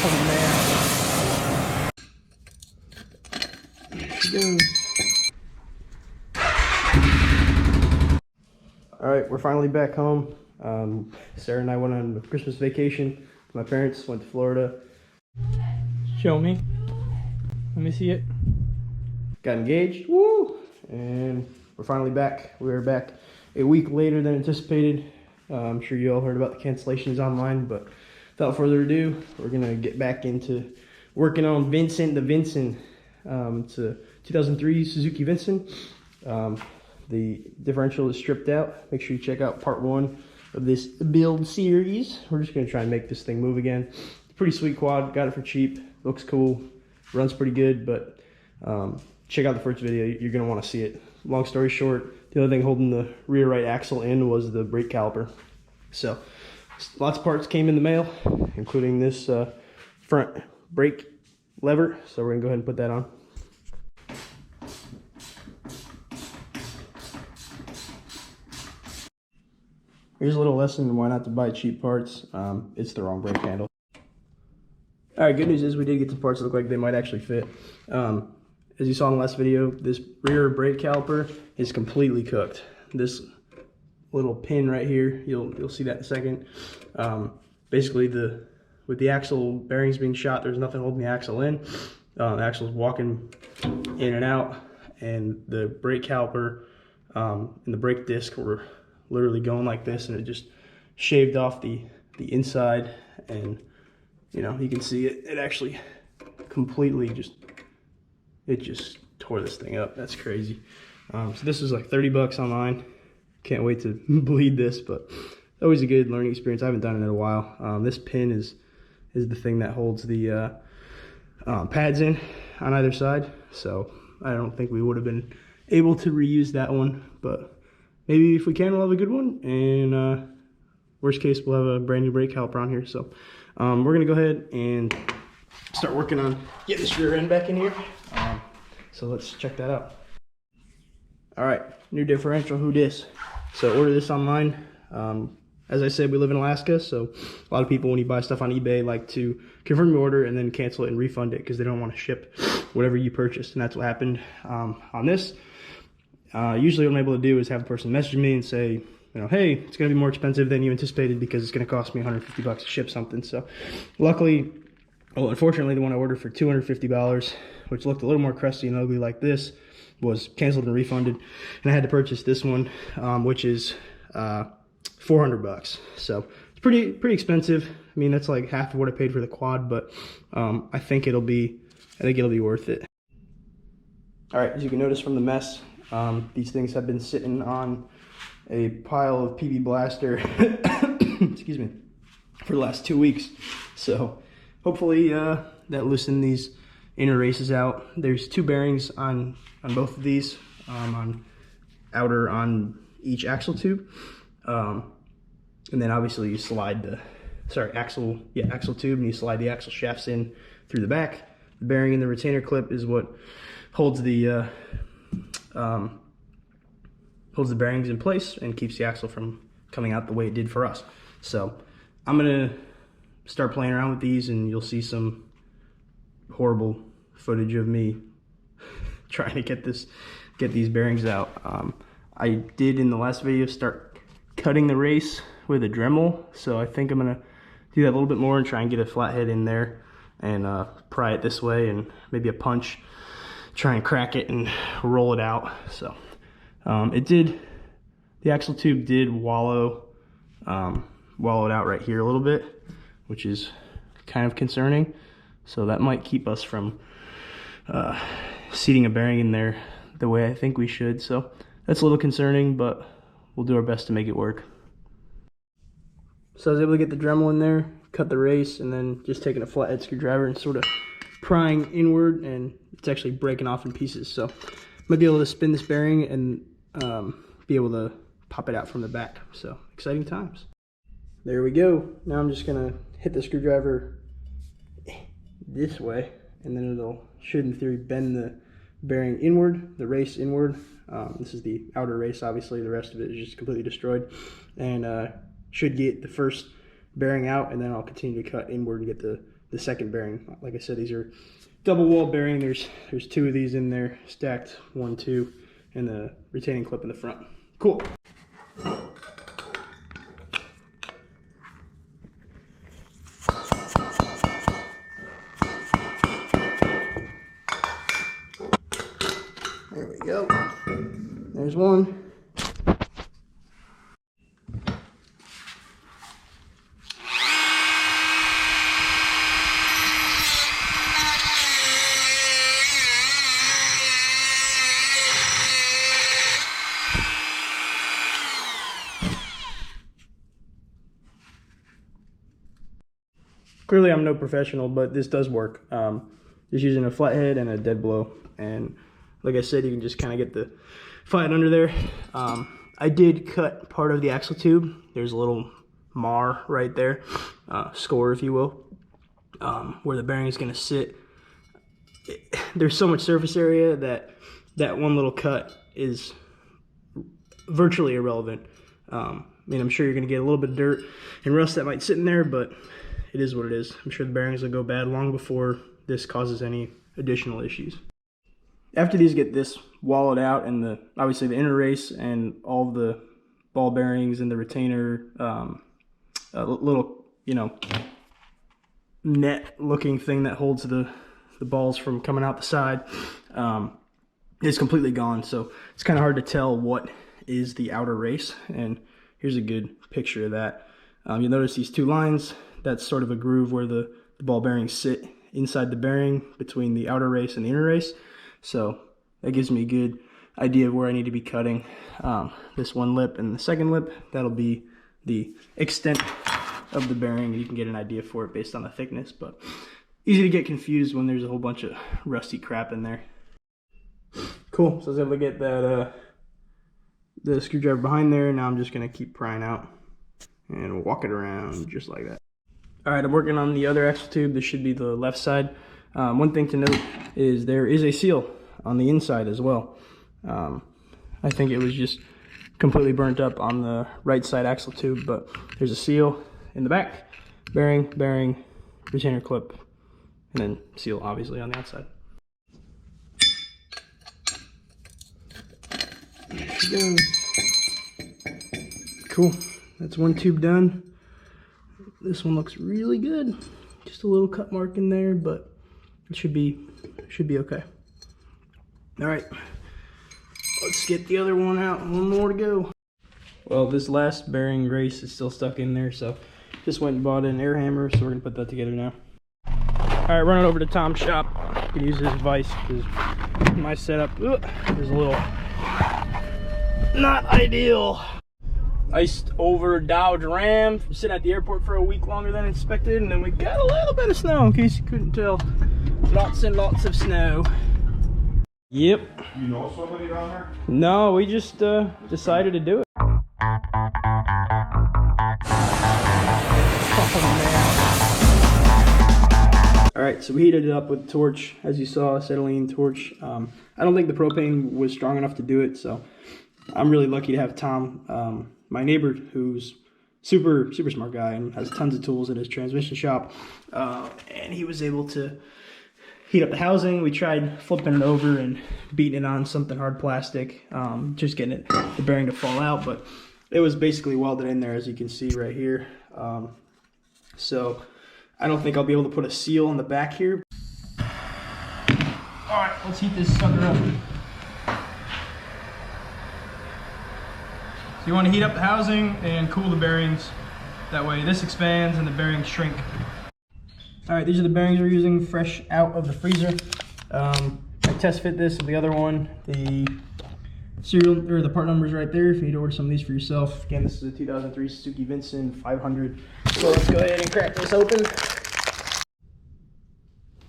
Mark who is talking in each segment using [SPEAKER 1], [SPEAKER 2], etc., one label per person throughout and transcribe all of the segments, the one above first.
[SPEAKER 1] Oh man. There she goes. Alright, we're finally back home. Sarah and I went on a Christmas vacation. My parents went to Florida. Show me. Let me see it. Got engaged. Woo! And we're finally back. We were back a week later than anticipated. I'm sure you all heard about the cancellations online, but without further ado, we're gonna get back into working on Vincent the Vinson. It's a 2003 Suzuki Vinson. The differential is stripped out. Make sure you check out part 1 of this build series. We're just gonna try and make this thing move again. It's a pretty sweet quad. Got it for cheap. Looks cool. Runs pretty good, but check out the first video. You're gonna want to see it. Long story short, the other thing holding the rear right axle in was the brake caliper. So lots of parts came in the mail, including this front brake lever. So we're gonna go ahead and put that on. Here's a little lesson on why not to buy cheap parts. It's the wrong brake handle. All right, good news is we did get some parts that look like they might actually fit. As you saw in the last video, this rear brake caliper is completely cooked. This little pin right here, you'll see that in a second. Basically, with the axle bearings being shot, there's nothing holding the axle in. The axle's walking in and out, and the brake caliper and the brake disc were literally going like this, and it just shaved off the inside, and you know, you can see it actually completely just tore this thing up. That's crazy. So this is like 30 bucks online. Can't wait to bleed this, but always a good learning experience. I haven't done it in a while. This pin is the thing that holds the pads in on either side. So I don't think we would have been able to reuse that one, but maybe if we can, we'll have a good one. And worst case, we'll have a brand new brake caliper on here. So we're gonna go ahead and start working on getting this rear end back in here. So let's check that out. All right, new differential, who dis? So order this online. As I said, we live in Alaska, so a lot of people, when you buy stuff on eBay, like to confirm your order and then cancel it and refund it because they don't want to ship whatever you purchased, and that's what happened on this. Usually what I'm able to do is have a person message me and say, you know, hey, it's going to be more expensive than you anticipated because it's going to cost me 150 bucks to ship something. So luckily, well, unfortunately, the one I ordered for $250, which looked a little more crusty and ugly like this, was canceled and refunded, and I had to purchase this one, which is 400 bucks. So it's pretty expensive. I mean, that's like half of what I paid for the quad, but I think it'll be worth it. All right, as you can notice from the mess, these things have been sitting on a pile of PB Blaster, excuse me, for the last 2 weeks. So hopefully that loosened these inner races out. There's 2 bearings on both of these, on each axle tube. And then obviously you slide the, axle tube, and you slide the axle shafts in through the back. The bearing in the retainer clip is what holds the bearings in place and keeps the axle from coming out the way it did for us. So I'm gonna start playing around with these, and you'll see some horrible footage of me trying to get these bearings out. I did in the last video start cutting the race with a Dremel, so I think I'm gonna do that a little bit more and try and get a flathead in there and pry it this way, and maybe a punch, try and crack it and roll it out. So the axle tube did wallow it out right here a little bit, which is kind of concerning. So that might keep us from seating a bearing in there the way I think we should. So that's a little concerning, but we'll do our best to make it work. So I was able to get the Dremel in there, cut the race, and then just taking a flathead screwdriver and sort of prying inward, and it's actually breaking off in pieces. So I might be able to spin this bearing and be able to pop it out from the back. So exciting times. There we go. Now I'm just gonna hit the screwdriver this way, and then should in theory bend the bearing inward, the race inward. This is the outer race, obviously. The rest of it is just completely destroyed, and should get the first bearing out, and then I'll continue to cut inward and get the second bearing. Like I said, these are double wall bearing. There's 2 of these in there stacked, 1, 2, and the retaining clip in the front. Cool. There we go. There's one. Clearly I'm no professional, but this does work. Just using a flathead and a dead blow, and like I said, you can just kind of get the flathead under there. I did cut part of the axle tube. There's a little mar right there, score if you will, where the bearing is going to sit. There's so much surface area that one little cut is virtually irrelevant. I mean, I'm sure you're going to get a little bit of dirt and rust that might sit in there, but it is what it is. I'm sure the bearings will go bad long before this causes any additional issues. After these get this walled out, and obviously the inner race and all the ball bearings and the retainer, a little, net looking thing that holds the balls from coming out the side, is completely gone. So it's kind of hard to tell what is the outer race, and here's a good picture of that. You'll notice these 2 lines. That's sort of a groove where the ball bearings sit inside the bearing between the outer race and the inner race. So that gives me a good idea of where I need to be cutting this one lip and the second lip. That'll be the extent of the bearing. You can get an idea for it based on the thickness, but easy to get confused when there's a whole bunch of rusty crap in there. Cool, so I was able to get that the screwdriver behind there. Now I'm just gonna keep prying out and walk it around just like that. All right, I'm working on the other axle tube. This should be the left side. One thing to note is there is a seal on the inside as well. I think it was just completely burnt up on the right side axle tube, but there's a seal in the back, bearing, retainer clip, and then seal obviously on the outside. There she goes. Cool, that's one tube done. This one looks really good. Just a little cut mark in there, but it should be okay. All right, let's get the other one out. One more to go. Well, this last bearing race is still stuck in there, so just went and bought an air hammer, so we're gonna put that together now. All right, running over to Tom's shop. You can use his vise because my setup is a little not ideal. Iced over Dodge Ram from sitting at the airport for a week longer than expected, and then we got a little bit of snow, in case you couldn't tell. Lots and lots of snow. Yep.
[SPEAKER 2] You know somebody down there?
[SPEAKER 1] No, we just decided to do it. All right, so we heated it up with torch, as you saw, acetylene torch. I don't think the propane was strong enough to do it, so I'm really lucky to have Tom, my neighbor, who's super smart guy and has tons of tools at his transmission shop, and he was able to heat up the housing. We tried flipping it over and beating it on something hard plastic, just getting the bearing to fall out, but it was basically welded in there, as you can see right here. So I don't think I'll be able to put a seal on the back here. All right, let's heat this sucker up. So you want to heat up the housing and cool the bearings. That way this expands and the bearings shrink. All right, these are the bearings we're using fresh out of the freezer. I test fit this with the other one. The serial or the part number is right there if you need to order some of these for yourself. Again, this is a 2003 Suzuki Vinson 500. So let's go ahead and crack this open.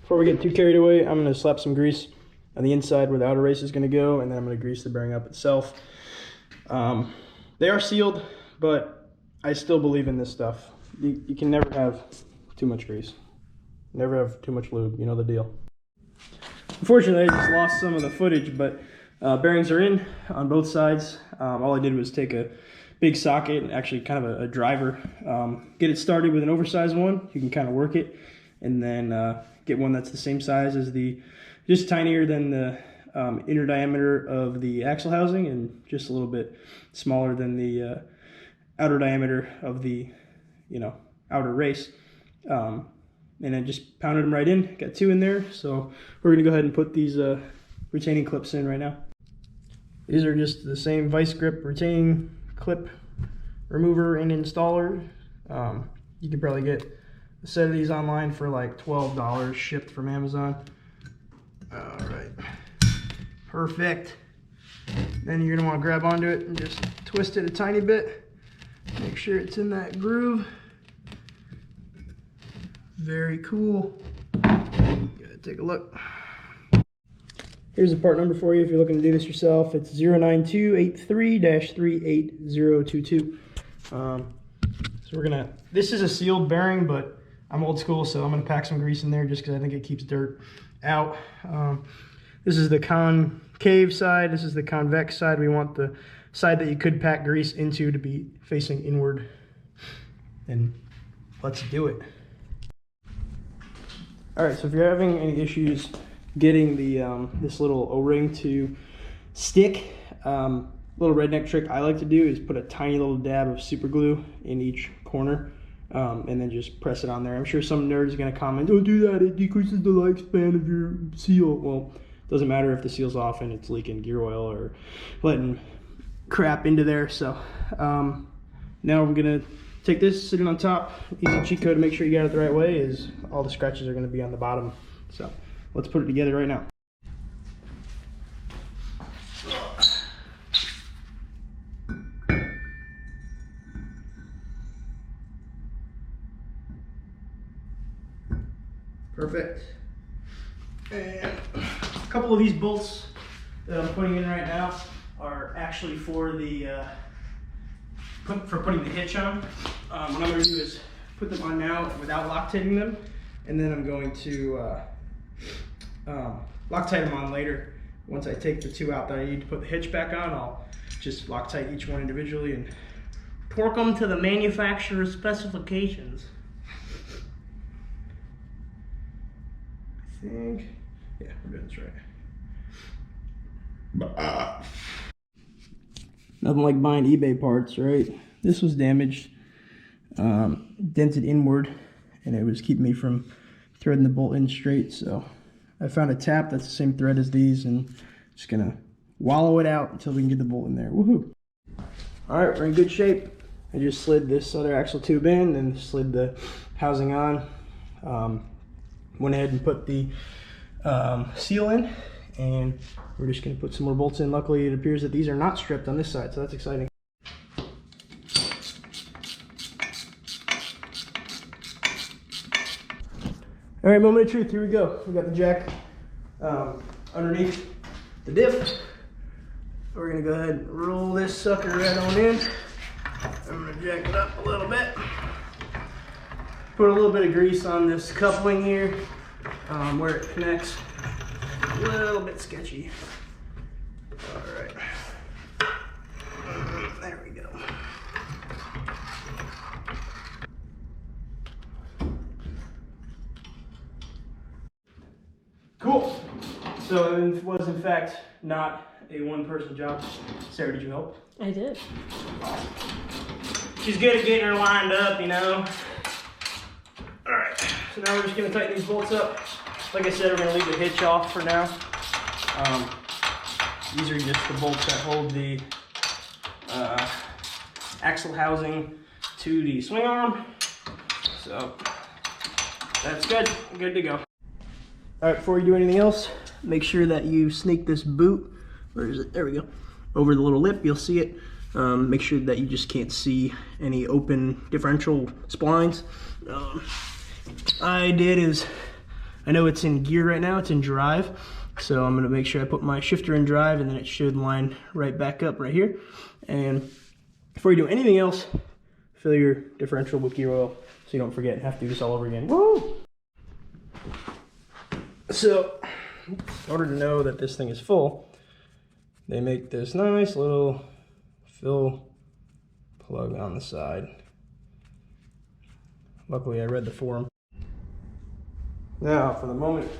[SPEAKER 1] Before we get too carried away, I'm going to slap some grease on the inside where the outer race is going to go, and then I'm going to grease the bearing up itself. They are sealed, but I still believe in this stuff. You can never have too much grease. Never have too much lube, you know the deal. Unfortunately, I just lost some of the footage, but bearings are in on both sides. All I did was take a big socket, actually kind of a driver. Get it started with an oversized one. You can kind of work it, and then get one that's the same size as just tinier than the inner diameter of the axle housing, and just a little bit smaller than the outer diameter of the outer race. And I just pounded them right in. Got 2 in there, so we're gonna go ahead and put these retaining clips in right now. These are just the same vice grip retaining clip remover and installer. You can probably get a set of these online for like $12 shipped from Amazon. All right, perfect. Then you're gonna want to grab onto it and just twist it a tiny bit. Make sure it's in that groove. Very cool. Gotta take a look. Here's the part number for you if you're looking to do this yourself. It's 09283-38022. So this is a sealed bearing, but I'm old school, so I'm gonna pack some grease in there just because I think it keeps dirt out. This is the concave side. This is the convex side. We want the side that you could pack grease into to be facing inward. And let's do it. All right, so if you're having any issues getting the this little O-ring to stick, little redneck trick I like to do is put a tiny little dab of super glue in each corner, and then just press it on there. I'm sure some nerd is gonna comment, "Don't do that, it decreases the lifespan of your seal." Well, it doesn't matter if the seal's off and it's leaking gear oil or letting crap into there. So now I'm gonna take this, sit it on top. Easy cheat code to make sure you got it the right way is all the scratches are gonna be on the bottom. So let's put it together right now. Perfect. And a couple of these bolts that I'm putting in right now are actually for the putting the hitch on. What I'm going to do is put them on now without Loctiting them, and then I'm going to Loctite them on later. Once I take the 2 out that I need to put the hitch back on, I'll just Loctite each one individually and torque them to the manufacturer's specifications. I think, yeah, we're doing this right. Nothing like buying eBay parts, right? This was damaged, dented inward, and it was keeping me from threading the bolt in straight. So I found a tap that's the same thread as these, and just gonna wallow it out until we can get the bolt in there. Woohoo! All right, we're in good shape. I just slid this other axle tube in and slid the housing on. Went ahead and put the seal in, and we're just going to put some more bolts in. Luckily, it appears that these are not stripped on this side, so that's exciting. All right, moment of truth, here we go. We got the jack underneath the diff. We're going to go ahead and roll this sucker right on in. I'm going to jack it up a little bit. Put a little bit of grease on this coupling here, where it connects. A little bit sketchy. All right. There we go. Cool. So it was in fact not a one-person job. Sarah, did you help?
[SPEAKER 3] I did.
[SPEAKER 1] She's good at getting her lined up, you know. All right, so now we're just gonna tighten these bolts up. Like I said, we're gonna leave the hitch off for now. These are just the bolts that hold the axle housing to the swing arm. So that's good, good to go. All right, before you do anything else, make sure that you sneak this boot, where is it? There we go. Over the little lip, you'll see it. Make sure that you just can't see any open differential splines. I did is, I know it's in gear right now, it's in drive, so I'm gonna make sure I put my shifter in drive, and then it should line right back up right here. And before you do anything else, fill your differential with gear oil so you don't forget and have to do this all over again. Woo! So, in order to know that this thing is full, they make this nice little fill plug on the side. Luckily, I read the forum. Now, for the moment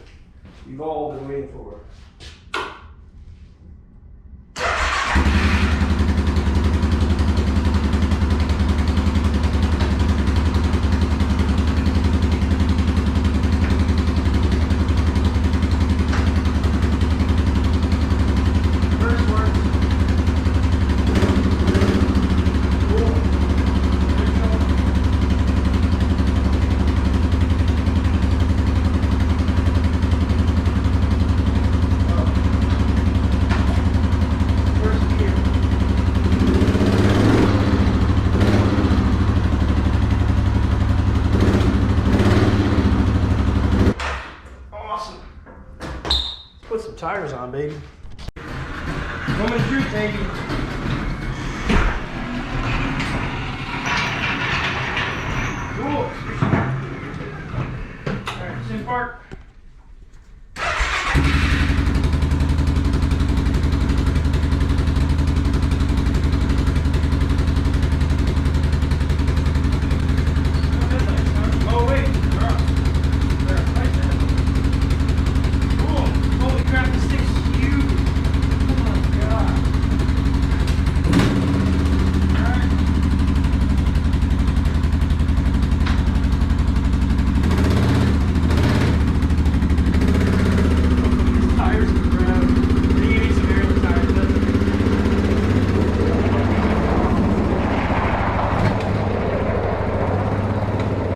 [SPEAKER 1] you've all been waiting for. Put some tires on, baby. Moment of truth, baby. Cool. Alright, it's in park.